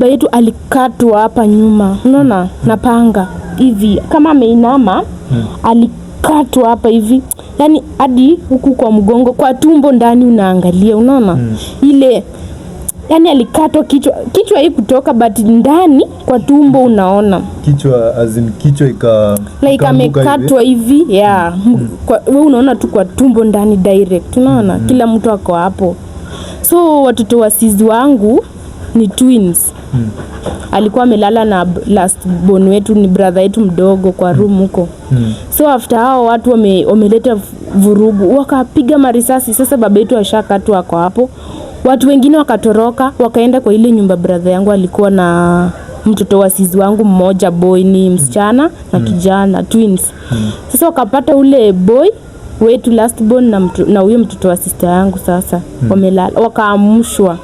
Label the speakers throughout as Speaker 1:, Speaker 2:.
Speaker 1: baba yetu alikatwa hapa nyuma, unaona, na panga hivi kama ameinama. Alikatwa hapa hivi, yani hadi huku kwa mgongo, kwa tumbo ndani unaangalia, unaona. Ile yani alikatwa kichwa hii kutoka, but ndani kwa tumbo unaona
Speaker 2: kichwa, kichwa
Speaker 1: like amekatwa hivi wewe unaona tu kwa tumbo ndani direct, unaona. Kila mtu ako hapo. So watoto wa sizi wangu ni twins. Alikuwa amelala na last born wetu, ni brother yetu mdogo kwa room huko. So after hao watu wameleta vurugu, wakapiga marisasi. Sasa baba yetu ashakatwa ako hapo. Watu wengine wakatoroka, wakaenda kwa ile nyumba brother yangu alikuwa na mtoto wa sizi wangu mmoja, boy ni msichana na kijana, twins. Sasa wakapata ule boy wetu last born na huyo mtoto wa sister yangu. Sasa wamelala, wakaamshwa.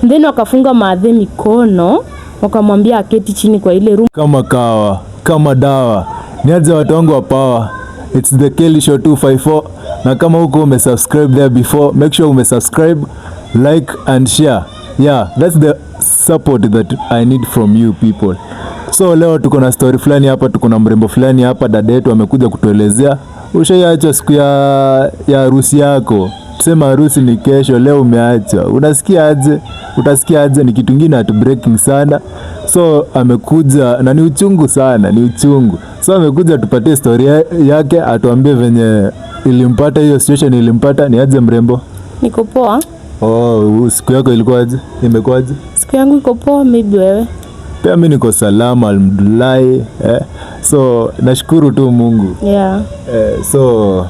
Speaker 1: Then wakafunga maadhe mikono, wakamwambia aketi chini kwa ile room.
Speaker 2: Kama kawa, kama dawa. Niaje watu wangu wa power. It's the Kelly Show 254. Na kama huko umesubscribe there before, make sure umesubscribe, like and share. Yeah, that's the support that I need from you people. So leo tuko na story fulani hapa, tuko na mrembo fulani hapa, dada yetu amekuja kutuelezea. Ushaiacha siku ya harusi yako. Tusema harusi ni kesho, leo umeacha. Unasikia aje? Utasikia aje? Ni kitu kingine at breaking sana. So amekuja na ni uchungu sana, ni uchungu. So amekuja tupatie story yake, atuambie venye ilimpata hiyo situation ilimpata. Ni aje mrembo?
Speaker 1: Niko poa.
Speaker 2: Siku yako ilikuwa aje? Imekuwa aje?
Speaker 1: Siku yangu iko poa, maybe wewe?
Speaker 2: Pia mimi niko salama alhamdulillah. So nashukuru tu Mungu.
Speaker 1: Yeah.
Speaker 2: So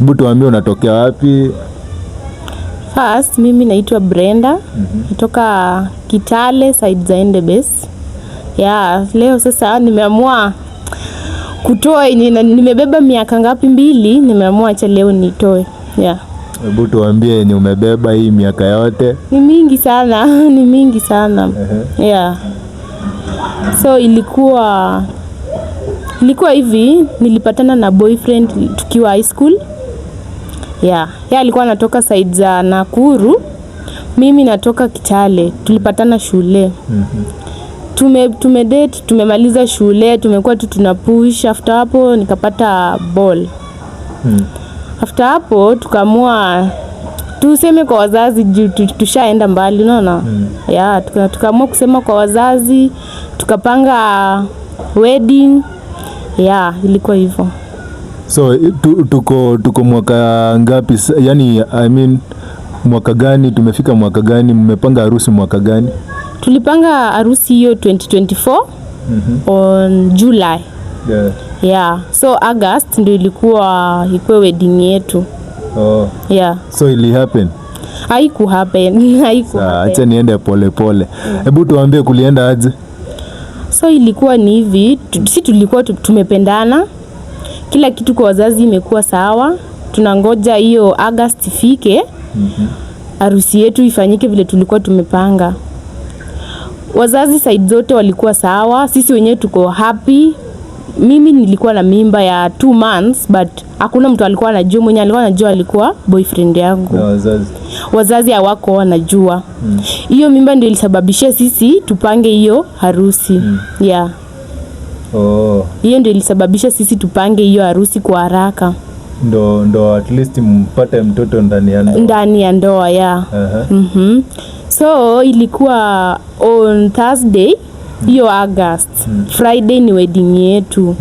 Speaker 2: mtu ambie unatokea wapi?
Speaker 1: First, mimi naitwa Brenda. Natoka Kitale, side za Endebess. Leo sasa nimeamua kutoa, nimebeba miaka ngapi? 2, nimeamua acha leo nitoe.
Speaker 2: Hebu tuambie yenye umebeba hii miaka yote.
Speaker 1: Ni mingi sana, ni mingi sana. So ilikuwa hivi, nilipatana na boyfriend tukiwa high school. Alikuwa anatoka side za Nakuru, mimi natoka Kitale. Tulipatana shule. Tumedate, tumemaliza shule, tumekuwa tu tunapush. After hapo nikapata ball. After hapo tukaamua tuseme kwa wazazi juu tushaenda mbali, unaona. Tukaamua kusema kwa wazazi, tukapanga wedding. Ilikuwa hivyo.
Speaker 2: So tuko mwaka ngapi? Yani I mean mwaka gani? Tumefika mwaka gani? Mmepanga harusi mwaka gani?
Speaker 1: Tulipanga harusi hiyo 2024 on July. So August ndio ilikuwa wedding yetu.
Speaker 2: So ili happen?
Speaker 1: Haiku happen.
Speaker 2: Acha niende pole pole. Hebu tuambie kulienda aje?
Speaker 1: So ilikuwa ni hivi, sisi tulikuwa tumependana. Kila kitu kwa wazazi imekuwa sawa. Tunangoja hiyo August ifike. Harusi yetu ifanyike vile tulikuwa tumepanga. Wazazi side zote walikuwa sawa, sisi wenyewe tuko happy. Mimi nilikuwa na mimba ya 2 months, but hakuna mtu alikuwa anajua. Mwenye alikuwa anajua alikuwa boyfriend yangu. Wazazi hawako wanajua. Hiyo mimba ndio ilisababisha sisi tupange hiyo harusi. Hiyo ndio ilisababisha sisi tupange hiyo harusi kwa haraka.
Speaker 2: Ndo at least mpate mtoto ndani ya ndoa.
Speaker 1: So ilikuwa on Thursday hiyo August. Friday ni wedding yetu.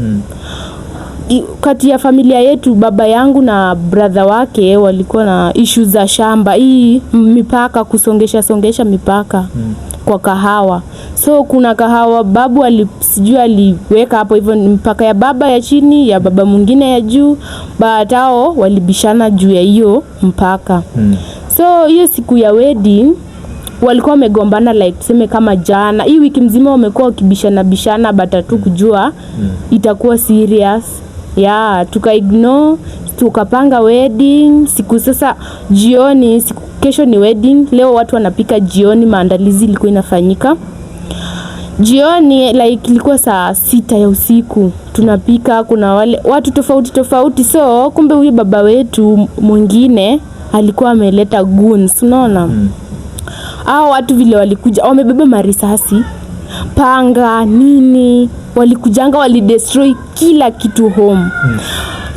Speaker 1: Kati ya familia yetu, baba yangu na brother wake walikuwa na issues za shamba, hii mipaka, kusongesha mipaka kwa kahawa. So kuna kahawa babu sijui aliweka hapo hivyo, mpaka ya baba ya chini, ya baba mwingine ya juu. Baadao walibishana juu ya hiyo mpaka. So hiyo siku ya wedding walikuwa wamegombana like tuseme kama jana. Hii wiki mzima wamekuwa wakibishana but tu kujua itakuwa serious. Tuka-ignore, tukapanga wedding. Siku sasa jioni, kesho ni wedding. Leo watu wanapika jioni, maandalizi ilikuwa inafanyika jioni, like ilikuwa saa 6 ya usiku. Tunapika, kuna wale watu tofauti. So kumbe huyu baba wetu mwingine alikuwa ameleta goons, unaona. hao watu vile walikuja wamebeba marisasi, panga nini, walikujanga walidestroy kila kitu home.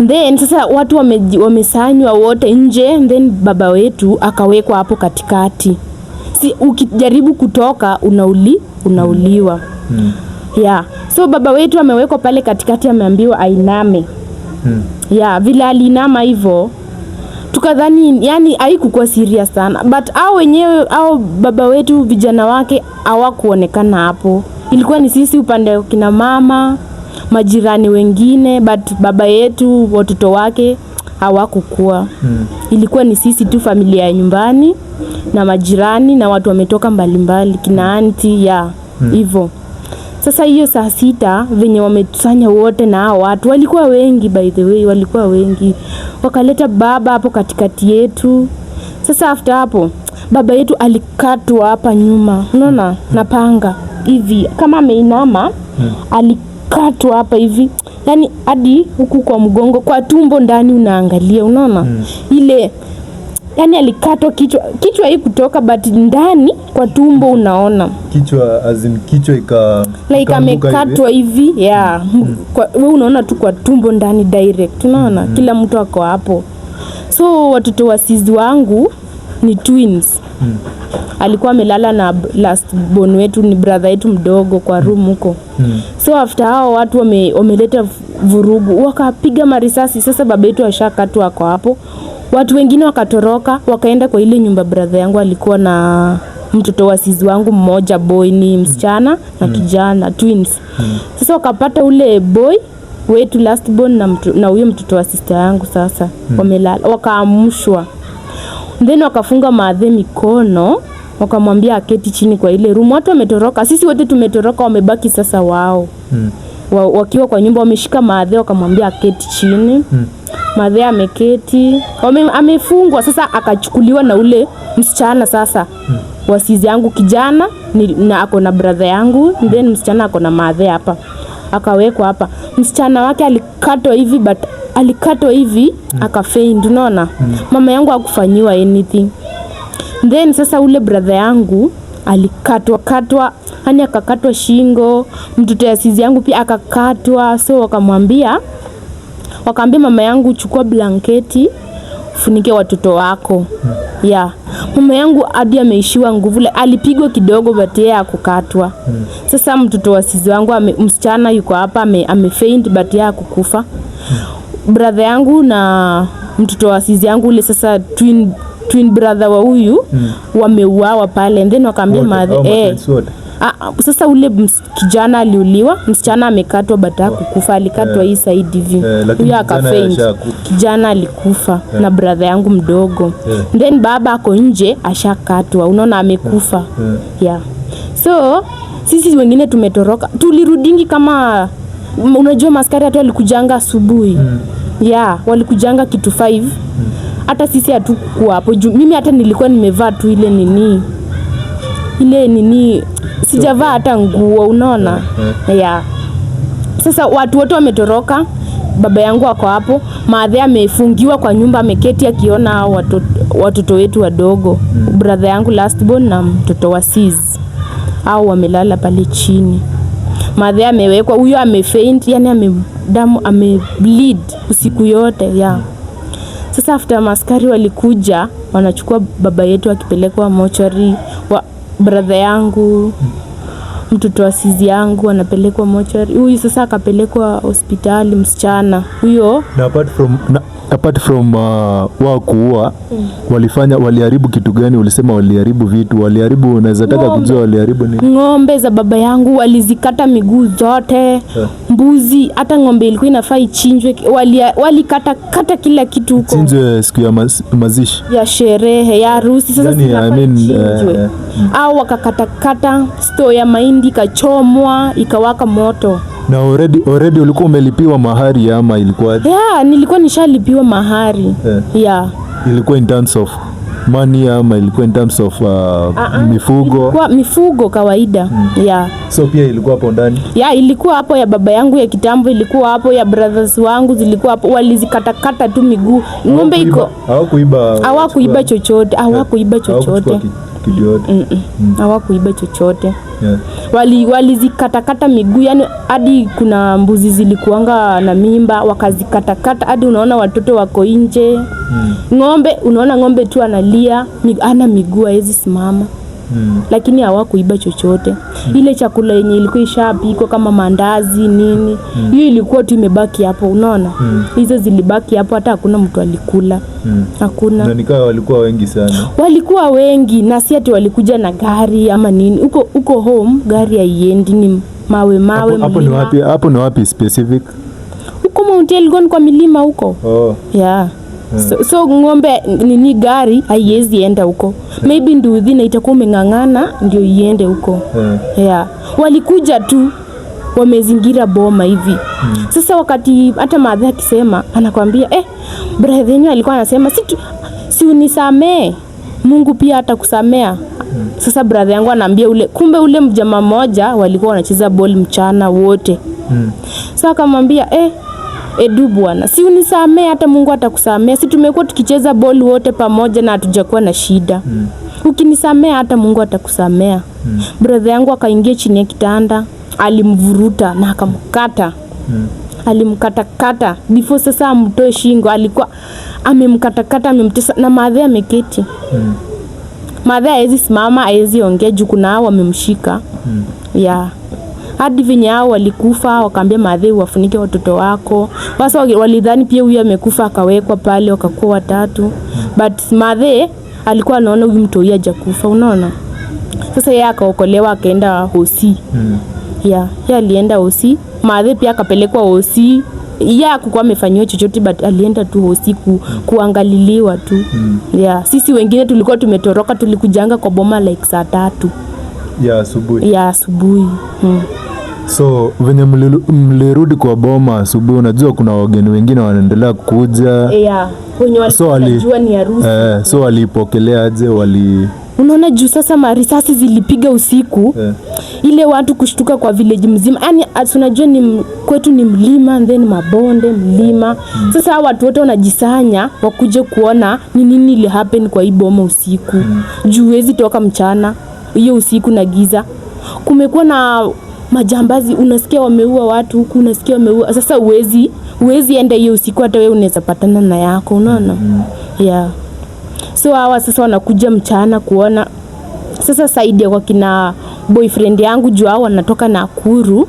Speaker 1: Then sasa watu wamesanywa wote nje, then baba wetu akawekwa hapo katikati. Si ukijaribu kutoka unauliwa. Yeah. So baba wetu amewekwa pale katikati, ameambiwa ainame. Yeah, vile alinama hivyo tukadhani yani haikuwa serious sana, but hao wenyewe au baba wetu vijana wake hawakuonekana hapo. Ilikuwa ni sisi upande kina mama, majirani wengine, but baba yetu watoto wake hawakukua. Ilikuwa ni sisi tu, familia ya nyumbani na majirani na watu wametoka mbalimbali kina aunti ya hivyo. Sasa hiyo saa 6 venye wametusanya wote, na hao watu walikuwa wengi, by the way walikuwa wengi, wakaleta baba hapo katikati yetu. Sasa after hapo baba yetu alikatwa hapa nyuma, unaona, na panga hivi kama ameinama. Alikatwa hapa hivi, yani hadi huku kwa mgongo, kwa tumbo ndani unaangalia, unaona ile, yani alikatwa kichwa hii kutoka, but ndani kwa tumbo unaona
Speaker 2: kichwa, kichwa
Speaker 1: like amekatwa hivi. Yeah. Wewe unaona tu kwa tumbo ndani direct, unaona. Kila mtu ako hapo. So watoto wa sizi wangu ni twins. Alikuwa amelala na last born wetu, ni brother yetu mdogo kwa room huko. So after hao watu wameleta vurugu, wakapiga marisasi. Sasa baba yetu ashakatwa ako hapo. Watu wengine wakatoroka, wakaenda kwa ile nyumba brother yangu alikuwa na mtoto wa sizi wangu mmoja, boy ni msichana na kijana, twins. Sasa wakapata ule boy wetu last born na huyo mtoto wa sister yangu. Sasa wamelala, wakaamshwa. Then wakafunga maadhe mikono, wakamwambia aketi chini kwa ile room. Watu wametoroka, sisi wote tumetoroka, wamebaki sasa wao. Wakiwa kwa nyumba wameshika maadhe, wakamwambia aketi chini. Maadhe ameketi, amefungwa. Sasa akachukuliwa na ule msichana sasa wasizi yangu, kijana na ako na brother yangu, then msichana ako na maadhe hapa, akawekwa hapa. Msichana wake alikatwa hivi, but alikatwa hivi akafaint, unaona. Mama yangu hakufanyiwa anything. Then sasa ule brother yangu alikatwa, yani akakatwa shingo. Mtoto ya sizi yangu pia akakatwa. So wakaambia mama yangu, chukua blanketi funike watoto wako. Yeah. Mama yangu hadi ameishiwa nguvu, alipigwa kidogo but yeye hakukatwa. Sasa mtoto wa sizi wangu msichana yuko hapa amefaint but yeye hakukufa. Brother yangu na mtoto wa sizi yangu ule sasa twin brother wa huyu wameuawa pale. And then wakaambia madhe sasa ule kijana aliuliwa, msichana amekatwa but hakukufa, alikatwa hii side hivi. Huyo akafaint. Kijana alikufa na brother yangu mdogo. Then baba ako nje ashakatwa, unaona amekufa. Yeah. So sisi wengine tumetoroka, tulirudingi kama unajua maskari hata walikujanga asubuhi. Yeah, walikujanga kitu 5. Hata sisi hatukuwa hapo. Mimi hata nilikuwa nimevaa tu ile nini, sijavaa hata nguo, unaona. Yeah. Sasa watu wote wametoroka, baba yangu ako hapo, maadhe amefungiwa kwa nyumba, ameketi akiona watoto wetu wadogo. Brother yangu last born na mtoto wa sis au wamelala pale chini. Maadhe amewekwa, huyo amefaint, yani amebleed usiku yote. Yeah. Sasa after maskari walikuja, wanachukua baba yetu akipelekwa mochari, brother yangu, mtoto wa sizi yangu anapelekwa mochari. Huyu sasa akapelekwa hospitali msichana. Huyo
Speaker 2: na apart from kuua, waliharibu kitu gani? Ulisema waliharibu vitu, waliharibu, unaweza taka kujua waliharibu nini? Ng'ombe
Speaker 1: za baba yangu walizikata miguu zote. Mbuzi, hata ng'ombe ilikuwa inafaa ichinjwe, walikata kila kitu huko.
Speaker 2: Chinjwe siku ya mazishi,
Speaker 1: ya sherehe, ya harusi. Sasa chinjwe. Au wakakata store ya mahindi kachomwa ikawaka moto.
Speaker 2: Na already ulikuwa umelipiwa mahari ama ilikuwa?
Speaker 1: Yeah, nilikuwa nishalipiwa mahari. Yeah.
Speaker 2: Ilikuwa in terms of money ama ilikuwa in terms of mifugo?
Speaker 1: Ilikuwa mifugo kawaida. Yeah.
Speaker 2: So pia ilikuwa hapo ndani?
Speaker 1: Yeah, ilikuwa hapo ya baba yangu ya kitambo, ilikuwa hapo ya brothers wangu, zilikuwa hapo, walizikata tu miguu. Ng'ombe iko
Speaker 2: hawakuiba chochote,
Speaker 1: hawakuiba chochote.
Speaker 2: kitu yote.
Speaker 1: Hawakuiba chochote.
Speaker 2: Yeah.
Speaker 1: Walizikatakata miguu, yani hadi kuna mbuzi zilikuanga na mimba wakazikatakata hadi unaona watoto wako nje. Ng'ombe, unaona ng'ombe tu analia, ana miguu hawezi simama. Lakini hawakuiba chochote. Ile chakula yenye ilikuwa ishapikwa kama mandazi nini, hiyo ilikuwa tu imebaki hapo, unaona? Hizo zilibaki hapo, hata hakuna mtu alikula. Hakuna.
Speaker 2: Na nikawa walikuwa wengi sana.
Speaker 1: Walikuwa wengi, na si ati walikuja na gari ama nini. Uko home gari haiendi, ni mawe
Speaker 2: Hapo ni wapi? Hapo ni wapi specific?
Speaker 1: Huko Mount Elgon kwa milima huko. Yeah. So ng'ombe nini gari haiwezi enda huko. Maybe nduthi na itakuwa umeng'ang'ana ndio iende huko. Yeah. Walikuja tu wamezingira boma hivi. Sasa wakati hata madha akisema anakuambia brother yenu alikuwa anasema si unisamee, Mungu pia atakusamea. Sasa brother yangu anaambia kumbe ule mjamaa mmoja walikuwa wanacheza ball mchana wote. Sasa akamwambia Edu bwana, si unisamee hata Mungu atakusamea. Si tumekuwa tukicheza ball wote pamoja na hatujakuwa na shida. Ukinisamea hata Mungu atakusamea. Brother yangu akaingia chini ya kitanda, alimvuruta na akamkata. Alimkatakata before sasa amtoe shingo, alikuwa amemkatakata, amemtesa, na madhe ameketi. Madhe hawezi simama, hawezi ongea juu kuna hao wamemshika. Yeah. Hadi venye hao walikufa wakaambia madhe wafunike watoto wako. Sasa walidhani pia huyu amekufa akawekwa pale wakakuwa watatu. But madhe alikuwa anaona huyu mtu hajakufa, unaona? Sasa yeye akaokolewa akaenda hosi. Yeah, yeye alienda hosi. Madhe pia akapelekwa hosi. Yeye hakuwa amefanywa chochote but alienda tu hosi kuangaliliwa tu. Yeah, sisi wengine tulikuwa tumetoroka, tulikujanga kwa boma like saa 3
Speaker 2: ya asubuhi.
Speaker 1: Ya asubuhi.
Speaker 2: So venye mlirudi kwa boma asubuhi, unajua kuna wageni wengine wanaendelea kuja.
Speaker 1: Yeah, wenye walijua ni harusi.
Speaker 2: So walipokelea aje?
Speaker 1: Unaona juu sasa marisasi zilipiga usiku. Ile watu kushtuka kwa village mzima. Yaani unajua kwetu ni mlima and then mabonde mlima. Sasa watu wote wanajisanya wakuje kuona ni nini ile happen kwa hii boma usiku. Juu huwezi toka mchana, hiyo usiku na giza. Kumekuwa na majambazi, unasikia wameua watu huku, unasikia wameua. Sasa huwezi enda hiyo usiku, hata wewe unaweza patana na yako, unaona? Yeah. So hawa sasa wanakuja mchana kuona. Sasa Saidi kwa kina boyfriend yangu juu hao wanatoka Nakuru.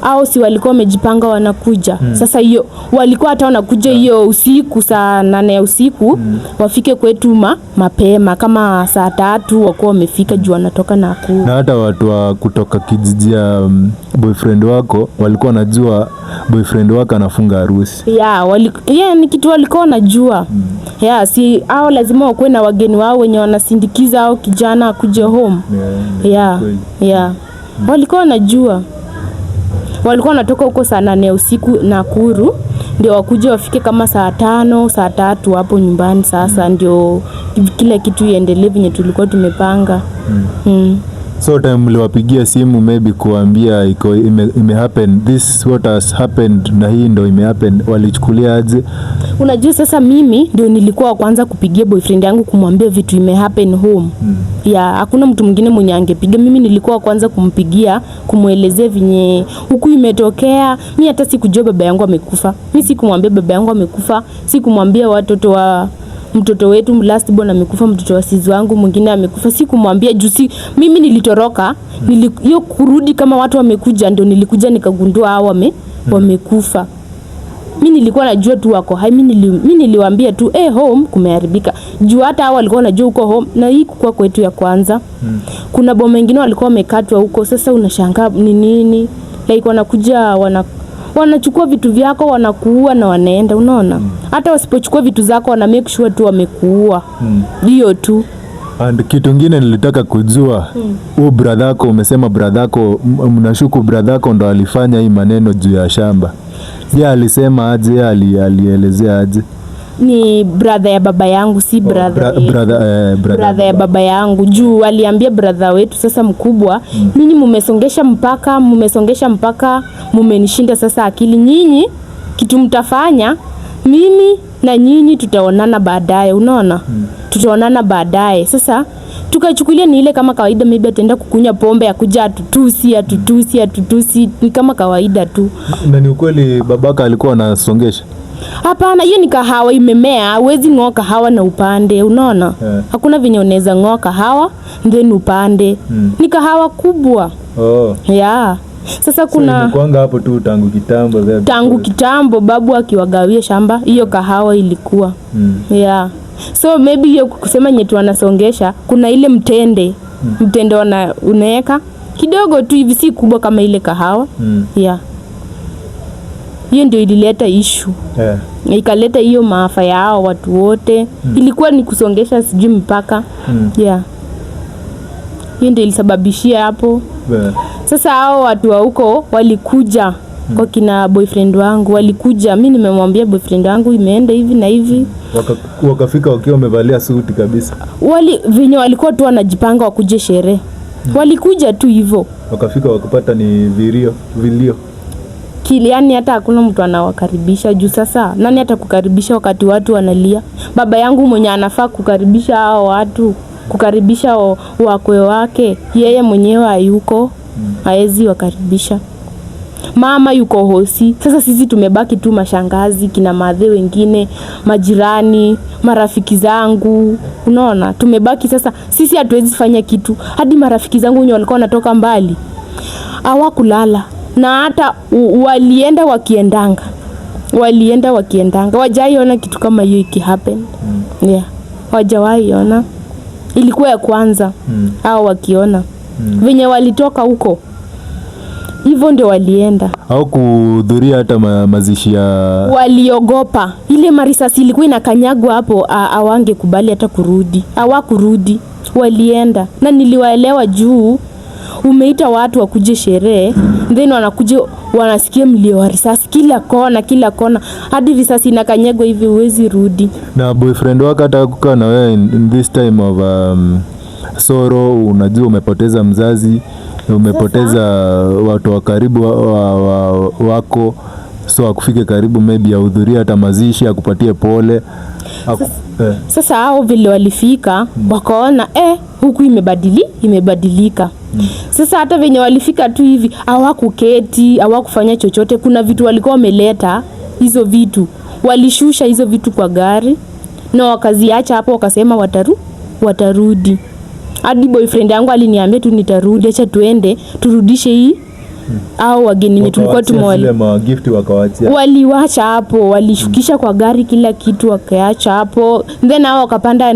Speaker 1: Au si walikuwa wamejipanga wanakuja. Sasa hiyo walikuwa hata wanakuja hiyo usiku saa 8 ya usiku, wafike kwetu mapema kama saa 3 wako wamefika juu wanatoka Nakuru.
Speaker 2: Na hata watu wa kutoka kijiji ya boyfriend wako walikuwa wanajua boyfriend wako anafunga harusi.
Speaker 1: Yeah, ni kitu walikuwa wanajua. Yeah, si hao lazima wakuwe na wageni wao wenye wanasindikiza au kijana akuje home. Yeah. Walikuwa wanajua. Walikuwa wanatoka huko saa 8 ya usiku Nakuru, ndio wakuje wafike kama saa 5, saa 3 hapo nyumbani. Sasa ndio kila kitu iendelee venye tulikuwa tumepanga.
Speaker 2: So time mliwapigia simu maybe kuambia ime happen, this what has happened na hii ndo ime happen, walichukulia aje?
Speaker 1: Unajua sasa mimi ndio nilikuwa kwanza kupigia boyfriend yangu kumwambia vitu ime happen home. Hakuna mtu mwingine mwenye angepiga. Mimi nilikuwa kwanza kumpigia kumuelezea vinye huku imetokea. Mimi hata sikujua baba yangu amekufa. Mimi sikumwambia baba yangu amekufa, sikumwambia watoto wa mtoto wetu last born amekufa, mtoto wa sizi wangu mwingine amekufa, sikumwambia juu mimi nilitoroka. Hiyo kurudi kama watu wamekuja ndio nilikuja nikagundua hao wamekufa. Mimi nilikuwa najua tu wako hai. Mimi niliwaambia tu home kumeharibika. Juu hata hao walikuwa wanajua huko home na hii kwa kwetu ya kwanza. Kuna boma wengine walikuwa wamekatwa huko. Sasa unashangaa ni nini? Like wanakuja wanachukua vitu vyako, wanakuua na wanaenda, unaona? Hata wasipochukua vitu zako wana make sure tu wamekuua. Hiyo tu.
Speaker 2: And kitu kingine nilitaka kujua, brother yako, umesema brother yako, mnashuku brother yako ndo alifanya hii maneno juu ya shamba. Alisema aje? Alielezea aje? Ni
Speaker 1: brother ya baba yangu, si brother ya baba yangu. Juu aliambia brother wetu sasa mkubwa, nyinyi mmesongesha mpaka mumenishinda sasa akili. Nyinyi kitu mtafanya, mimi na nyinyi tutaonana baadaye, unaona? Tutaonana baadaye. Sasa tukachukulia ni ile kama kawaida, maybe ataenda kukunywa pombe ya kuja atutusi ni kama kawaida tu.
Speaker 2: Na ni ukweli babaka alikuwa anasongesha?
Speaker 1: Hapana, hiyo ni kahawa imemea, huwezi ng'oa kahawa na upande, unaona? Hakuna venye unaweza ng'oa kahawa then upande. Ni kahawa kubwa. Sasa kuna
Speaker 2: ilikuanga hapo tu tangu kitambo
Speaker 1: babu akiwagawia shamba, hiyo kahawa ilikuwa. So maybe hiyo kusema nyetu wanasongesha, kuna ile mtende unaweka kidogo tu hivi, si kubwa kama ile kahawa. Hiyo ndio ilileta issue. Ikaleta hiyo maafa yao watu wote. Ilikuwa ni kusongesha sijui mpaka. Hiyo ndio ilisababishia hapo. Sasa hao watu wa huko walikuja kwa kina boyfriend wangu, walikuja. Mimi nimemwambia boyfriend wangu imeenda hivi na hivi.
Speaker 2: Wakafika wakiwa wamevalia suti kabisa.
Speaker 1: Venye walikuwa tu wanajipanga wakuje sherehe. Walikuja tu hivyo.
Speaker 2: Wakafika wakapata ni vilio.
Speaker 1: Yaani hata hakuna mtu anawakaribisha juu sasa nani atakukaribisha wakati watu wanalia? Baba yangu mwenye anafaa kukaribisha hao watu, kukaribisha wakwe wake, yeye mwenyewe hayuko, haezi wakaribisha. Mama yuko hosi. Sasa sisi tumebaki tu mashangazi, kina madhe wengine, majirani, marafiki zangu. Unaona? Tumebaki sasa sisi hatuwezi fanya kitu. Hadi marafiki zangu wenye walikuwa wanatoka mbali hawakulala. Na hata walienda wakiendanga. Wajaiona kitu kama hiyo ikihappen. Wajawaiona. Ilikuwa ya kwanza. Hao wakiona. Venye walitoka huko. Hivyo ndio walienda.
Speaker 2: Au kuhudhuria hata mazishi ya...
Speaker 1: Waliogopa. Ile marisasi ilikuwa inakanyagwa hapo, hawange kubali hata kurudi. Hawakurudi. Walienda. Na niliwaelewa juu umeita watu wakuje sherehe, then wanakuja wanasikia mlio wa risasi kila kona. Hadi risasi inakanyagwa hivi huwezi rudi.
Speaker 2: Na boyfriend wako hata kukaa na wewe in this time of sorrow, unajua umepoteza mzazi, umepoteza watu wa karibu wako, so akufike karibu maybe ahudhuria hata mazishi akupatie pole.
Speaker 1: Sasa hao vile walifika wakaona huku imebadilika. Sasa hata venye walifika tu hivi hawakuketi, hawakufanya chochote. Kuna vitu walikuwa wameleta, hizo vitu walishusha hizo vitu kwa gari na wakaziacha hapo, wakasema watarudi. Hadi boyfriend yangu aliniambia tu nitarudi, acha tuende turudishe hii au wageni wenye tulikuwa tumewali
Speaker 2: gift wakawaachia.
Speaker 1: Waliwacha hapo, walishukisha kwa gari kila kitu wakaacha hapo. Then hao wakapanda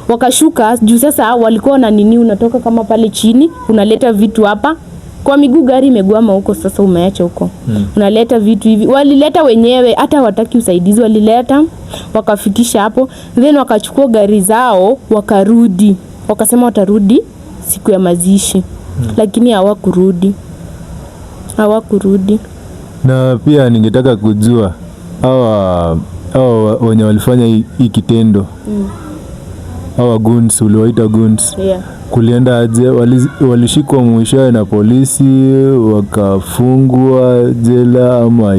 Speaker 1: wakashuka juu. Sasa walikuwa na unatoka kama pale chini unaleta vitu hapa kwa miguu, gari imegwama huko, sasa umeacha huko. Unaleta vitu hivi. Walileta wenyewe, hata wataki usaidizi, walileta wakafikisha hapo. Then wakachukua gari zao wakarudi. Wakasema watarudi siku ya mazishi. Lakini hawakurudi.
Speaker 2: Na pia ningetaka kujua hawa wenye walifanya hii kitendo, hawa goons, uliwaita goons, kulienda aje? Walishikwa mwishowe na polisi wakafungwa jela ama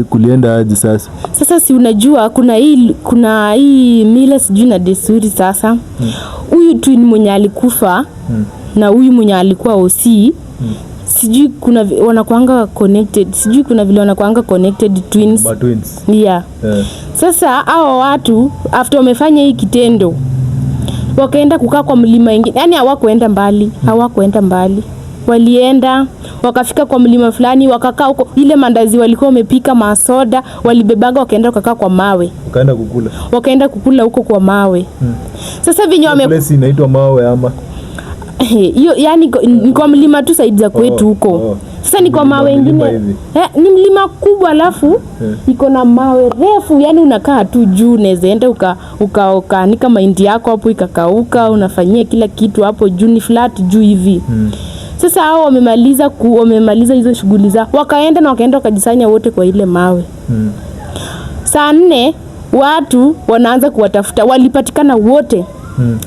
Speaker 2: kulienda aje sasa? Sasa
Speaker 1: si unajua kuna hii mila sijui na desturi sasa. Huyu twin mwenye alikufa na huyu mwenye alikuwa OC, sijui kuna wanakuanga connected, sijui kuna vile wanakuanga connected twins. Sasa hao watu after wamefanya hii kitendo wakaenda kukaa kwa mlima mwingine. Yaani hawakuenda mbali. Walienda wakafika kwa mlima fulani, wakakaa huko. Ile mandazi walikuwa wamepika, masoda walibebanga, wakaenda wakakaa kwa mawe. Wakaenda kukula huko kwa mawe. Sasa vinyo
Speaker 2: place inaitwa mawe ama
Speaker 1: hiyo, yani ni kwa mlima tu side za kwetu huko. Sasa ni kwa mawe mengine. Ni mlima kubwa alafu iko na mawe refu, yani unakaa tu juu, unaweza enda ukaokanika mahindi yako hapo ikakauka, unafanyia kila kitu hapo juu, ni flat juu hivi. Sasa hao wamemaliza hizo shughuli zao, wakaenda wakajisanya wote kwa ile mawe. Saa 4 watu wanaanza kuwatafuta, walipatikana wote.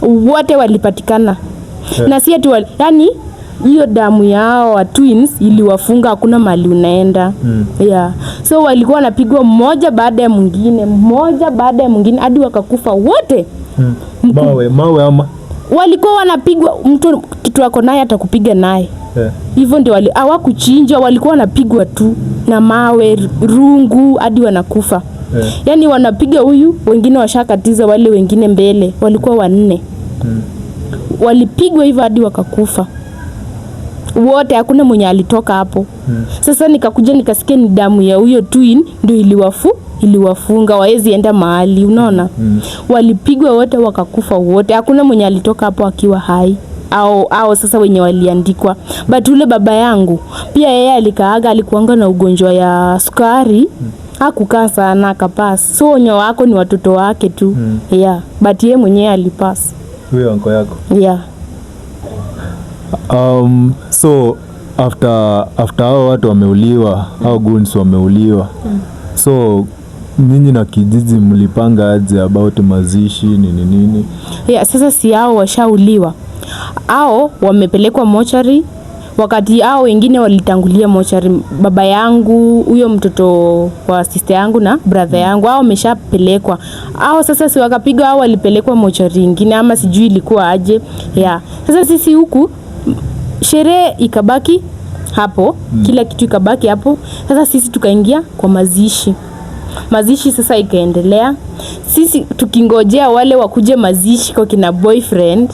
Speaker 1: Wote walipatikana. Na si ati yani hiyo damu yao wa twins iliwafunga, hakuna mali unaenda. So walikuwa wanapigwa mmoja baada ya mwingine hadi wakakufa wote.
Speaker 2: Mawe ama
Speaker 1: walikuwa wanapigwa, mtu kitu ako naye atakupiga naye. Hivyo ndio hawakuchinjwa, walikuwa wanapigwa tu na mawe, rungu hadi wanakufa. Yaani wanapiga huyu, wengine washakatiza wale wengine mbele, walikuwa 4. Walipigwa hivyo hadi wakakufa wote, hakuna mwenye alitoka hapo. Sasa nikakuja nikasikia ni damu ya huyo twin ndio iliwafunga waezi enda mahali, unaona. Walipigwa wote wakakufa wote, hakuna mwenye alitoka hapo akiwa hai au sasa wenye waliandikwa. But ule baba yangu pia yeye alikaaga, alikuanga na ugonjwa ya sukari. Hakukaa sana akapass. So wenye wako ni watoto wake tu. Yeah, but yeye mwenyewe alipass.
Speaker 2: Huyo anko yako?
Speaker 1: Yeah.
Speaker 2: So after hao watu wameuliwa, hao goons wameuliwa. So nyinyi na kijiji mlipanga aje about mazishi nini?
Speaker 1: Yeah, sasa si hao washauliwa. Hao wamepelekwa mochari, wakati hao wengine walitangulia mochari. Baba yangu, huyo mtoto wa sister yangu na brother yangu, hao wameshapelekwa. Hao sasa si wakapigwa, hao walipelekwa mochari nyingine ama sijui ilikuwa aje. Yeah. Sasa sisi huku sherehe ikabaki hapo, kila kitu ikabaki hapo. Sasa sisi tukaingia kwa mazishi. Mazishi sasa ikaendelea. Sisi tukingojea wale wakuje mazishi kwa kina boyfriend.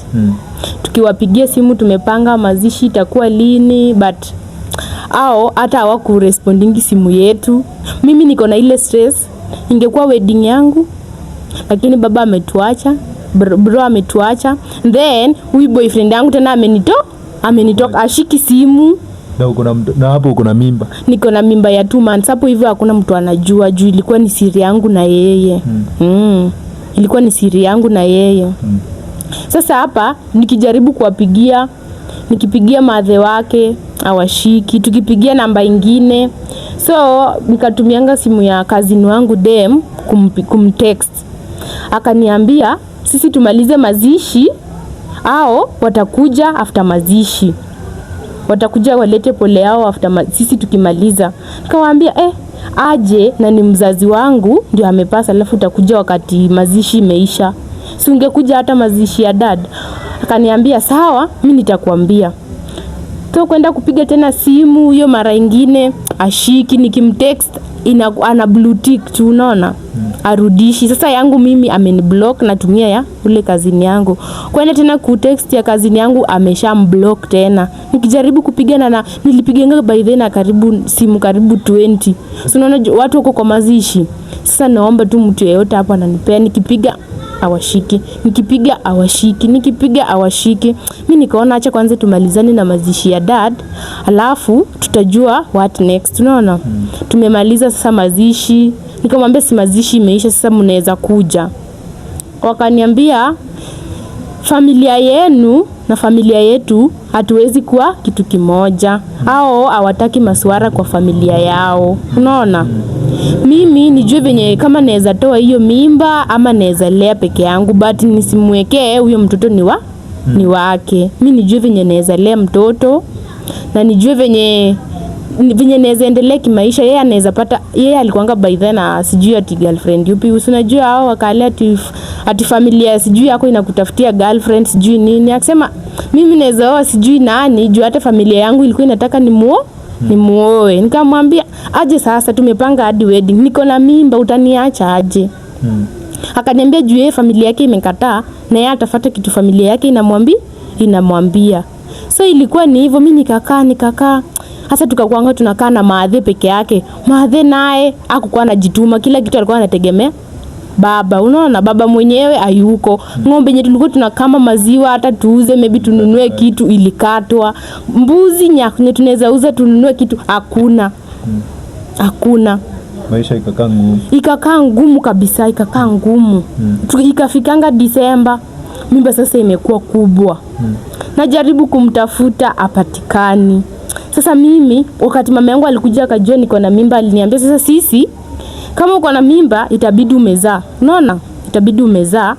Speaker 1: Tukiwapigia simu tumepanga mazishi itakuwa lini, but hata hawakurespondingi simu yetu. Mimi niko na ile stress, ingekuwa wedding yangu, lakini baba ametuacha, bro ametuacha. Then huyu boyfriend yangu tena amenitoka ashiki simu.
Speaker 2: Na hapo uko na mimba? Niko
Speaker 1: na mimba ya 2 months. Hapo hivyo hakuna mtu anajua juu ilikuwa ni siri yangu na yeye. Ilikuwa ni siri yangu na yeye. Sasa hapa nikijaribu kuwapigia, nikipigia madhe wake hawashiki, tukipigia namba ingine. So nikatumianga simu ya cousin wangu dem kumtext. Akaniambia sisi tumalize mazishi au watakuja after mazishi. Watakuja walete pole yao after sisi tukimaliza. Nikamwambia aje na ni mzazi wangu ndio amepasa, alafu utakuja wakati mazishi imeisha. Si ungekuja hata mazishi ya dad. Akaniambia sawa, mimi nitakwambia. So kwenda kupiga tena simu hiyo mara ingine ashiki, nikimtext ana blue tick tu, unaona. Arudishi. Sasa yangu mimi ameniblock, natumia ya ule kazini yangu. Kwenda tena kutext ya kazini yangu ameshamblock tena. Nikijaribu kupigana na nilipiganga by then na simu karibu 20. So unaona watu wako kwa mazishi. Sasa naomba tu mtu yeyote hapa ananipea, nikipiga awashiki, nikipiga awashiki. Mimi nikaona acha kwanza tumalizane na mazishi ya dad, alafu tutajua what next, unaona. Tumemaliza sasa mazishi. Nikamwambia si mazishi imeisha, sasa mnaweza kuja. Wakaniambia familia yenu na familia yetu hatuwezi kuwa kitu kimoja. Hao hawataki masuara kwa familia yao, unaona. Mimi nijue venye kama naweza toa hiyo mimba ama naweza lea peke yangu, but nisimwekee huyo mtoto ni wake. Mimi nijue venye naweza lea mtoto na nijue venye naweza endelea kimaisha. Yeye anaweza pata, yeye alikuanga by then sijui ati girlfriend yupi. Unajua hao wakale ati familia sijui yako inakutafutia girlfriend sijui nini. Akisema mimi naweza oa sijui nani juu hata familia yangu ilikuwa inataka nimuoe. Nikamwambia aje sasa tumepanga hadi wedding, niko na mimba, utaniacha aje? Akaniambia juu yeye familia yake imekataa na yeye atafuata kitu familia yake inamwambia. So ilikuwa ni hivyo. Mimi nikakaa hasa tukakuanga tunakaa na maadhe peke yake. Maadhe naye hakukuwa anajituma, kila kitu alikuwa anategemea baba, unaona. Baba mwenyewe hayuko. Ng'ombe yenyewe tulikuwa tunakama maziwa hata tuuze maybe tununue kitu ilikatwa. Mbuzi nyakune tunaweza uza tununue kitu hakuna.
Speaker 2: Maisha
Speaker 1: ikakaa ngumu kabisa, ikakaa ngumu. Ikafikanga Disemba, mimba sasa imekuwa kubwa. Najaribu kumtafuta apatikani. Sasa mimi wakati mama yangu alikuja akajua niko na mimba, aliniambia sasa sisi kama uko na mimba itabidi umezaa. Unaona? Itabidi umezaa.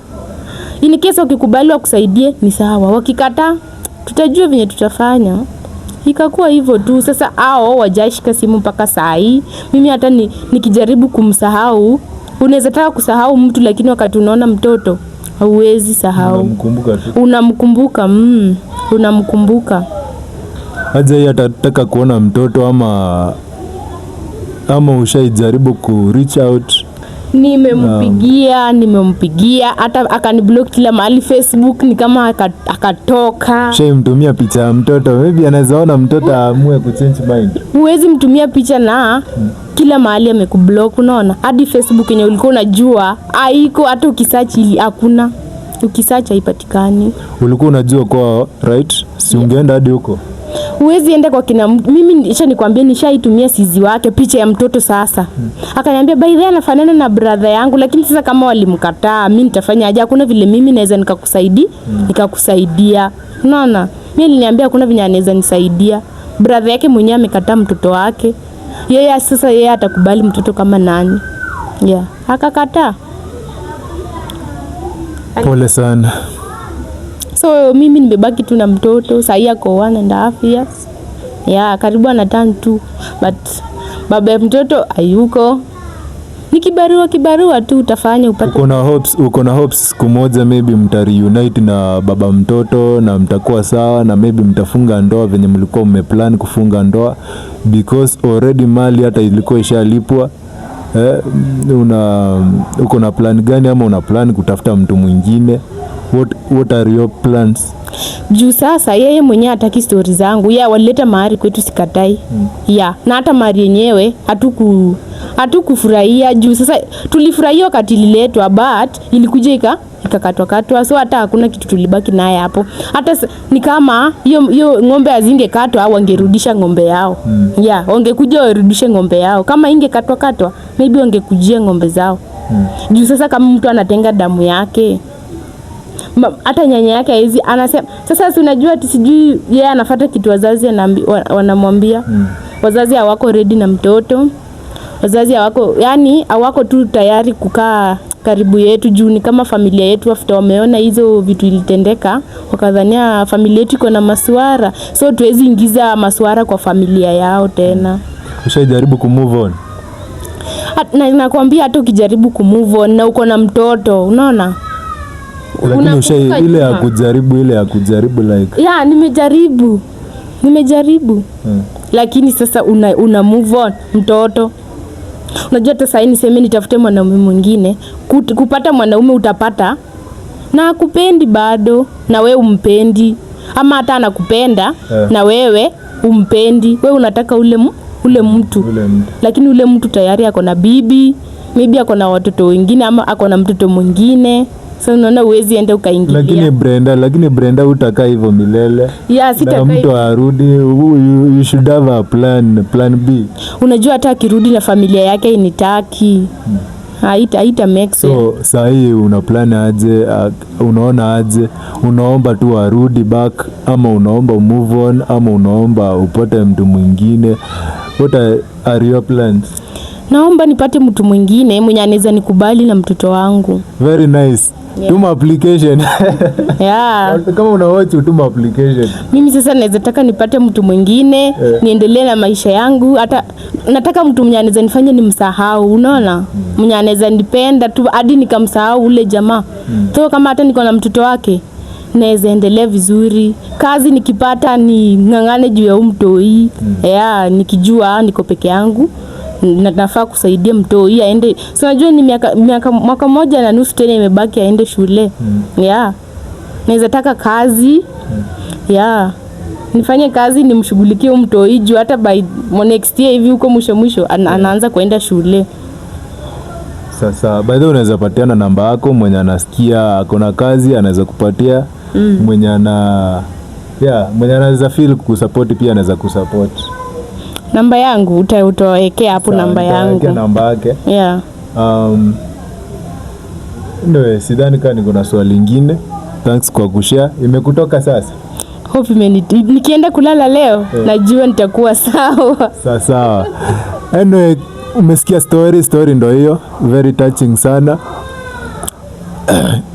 Speaker 1: In case ukikubali wakusaidie ni sawa. Wakikataa tutajua venye tutafanya. Ikakuwa hivyo tu. Sasa hao wajashika simu mpaka saa hii. Mimi hata nikijaribu kumsahau, unaweza taka kusahau mtu lakini wakati unaona mtoto Hauwezi sahau. Unamkumbuka. Unamkumbuka.
Speaker 2: Aje yeye atataka kuona mtoto ama ushaijaribu ku reach out?
Speaker 1: Nimempigia hata akaniblock kila mahali Facebook, ni kama akatoka.
Speaker 2: Mtumia picha ya mtoto, maybe anaweza ona mtoto aamue ku change mind.
Speaker 1: Huwezi mtumia picha na kila mahali amekublock, unaona? Hadi Facebook yenye ulikuwa unajua haiko, hata ukisearch ili hakuna. Ukisearch haipatikani.
Speaker 2: Ulikuwa unajua kwa right? Si ungeenda hadi huko?
Speaker 1: Huwezi enda kwa kina mimi nikwambia nishaitumia sizi wake picha ya mtoto sasa. Akaniambia by the way anafanana na brother yangu, lakini sasa kama walimkataa mimi nitafanya aje? Hakuna vile mimi naweza nikakusaidia. Unaona? Mimi niliambia hakuna vile anaweza nisaidia. Brother yake mwenyewe amekataa mtoto wake. Yeye atakubali mtoto kama nani? Yeah, akakataa.
Speaker 2: Pole sana.
Speaker 1: So mimi nimebaki tu na mtoto, sasa ako 1.5 years. Yeah, karibu anataka tu. But baba ya mtoto hayuko. Ni kibarua tu utafanya upate.
Speaker 2: Uko na hopes siku moja maybe mtareunite na baba mtoto na mtakuwa sawa na maybe mtafunga ndoa venye mlikuwa mmeplan kufunga ndoa, because already mali hata ilikuwa ishalipwa. Uko na plan gani ama una plan kutafuta mtu mwingine? What are your plans?
Speaker 1: Juu sasa yeye mwenyewe hataki stories zangu. Walileta mahari kwetu sikatai. Na hata mahari yenyewe hatukufurahia juu sasa tulifurahia wakati ililetwa, but ilikuja ikakatwa. So hata hakuna kitu tulibaki naye hapo. Hata ni kama hiyo ng'ombe azingekatwa au wangerudisha ng'ombe yao. Wangekuja warudishe ng'ombe yao. Kama ingekatwa maybe wangekujia ng'ombe zao. Juu sasa kama mtu anatenga damu yake, hata nyanya yake hizi anasema sasa, si unajua sijui yeye anafuata kitu wazazi wanamwambia. Wazazi hawako ready na mtoto. Wazazi hawako tu tayari kukaa karibu yetu juu ni kama familia yetu. After wameona hizo vitu ilitendeka, wakadhania familia yetu iko na masuara, so tuwezi ingiza masuara kwa familia yao tena.
Speaker 2: Ushajaribu ku move on?
Speaker 1: Nakwambia hata ukijaribu ku move on na uko na mtoto, unaona?
Speaker 2: Lakini ile ya kujaribu like
Speaker 1: nimejaribu. Lakini sasa una move on mtoto. Unajua hata sasa niseme nitafute mwanaume mwingine, kupata mwanaume utapata na akupendi bado na wewe umpendi, ama hata anakupenda na wewe umpendi. Wewe unataka ule mtu. Lakini ule mtu tayari ako na bibi, maybe ako na watoto wengine ama ako na mtoto mwingine. So unaona uwezi enda ukaingilia.
Speaker 2: Lakini Brenda utakaa hivyo milele.
Speaker 1: Sitakaa.
Speaker 2: Mtu arudi, you should have a plan B.
Speaker 1: Unajua hata akirudi na familia yake initaki. Haita make sense.
Speaker 2: So saa hii una plan aje? Unaona aje? Unaomba tu arudi back ama unaomba move on ama unaomba upate mtu mwingine? What are your plans?
Speaker 1: Naomba nipate mtu mwingine mwenye anaweza nikubali na mtoto wangu.
Speaker 2: Very nice. Tuma application. Kama una watch tuma application.
Speaker 1: Mimi sasa naweza taka nipate mtu mwingine, niendelee na maisha yangu. Hata nataka mtu mwenye anaweza nifanye nimsahau, unaona? Mwenye anaweza nipenda tu hadi nikamsahau ule jamaa. So kama hata niko na mtoto wake, naweza endelea vizuri. Kazi nikipata ni ngangane juu ya mtoi. Nikijua niko peke yangu. Nafaa kusaidia mtoi aende. So najua ni mwaka 1.5 tena imebaki aende shule. Naweza taka kazi. Nifanye kazi nimshughulikie mtoi juu hata by next year hivi huko mwisho anaanza kuenda shule.
Speaker 2: Sasa by the way unaweza patiana namba yako, mwenye anasikia akona kazi anaweza kupatia. Mwenye anaweza feel kusupport pia anaweza kusupport.
Speaker 1: Namba yangu utawekea hapo namba yangu.
Speaker 2: Namba yake. Ndio, sidhani kama niko na swali lingine. Thanks kwa kushare. Imekutoka sasa?
Speaker 1: Hope nikienda kulala leo najua nitakuwa sawa.
Speaker 2: Sawa. Anyway, umesikia story ndio hiyo. Very touching sana.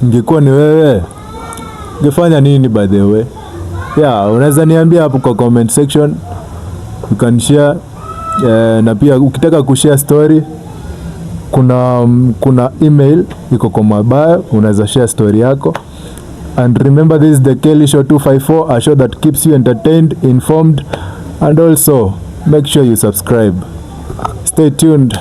Speaker 2: Ingekuwa ni wewe, ungefanya nini by the way? Unaweza niambia hapo kwa comment section. You can share. Na pia ukitaka kushare story kuna email iko kwa mabaya, unaweza share story yako. And remember, this is the Kelly Show 254, a show that keeps you entertained, informed, and also make sure you subscribe. Stay tuned.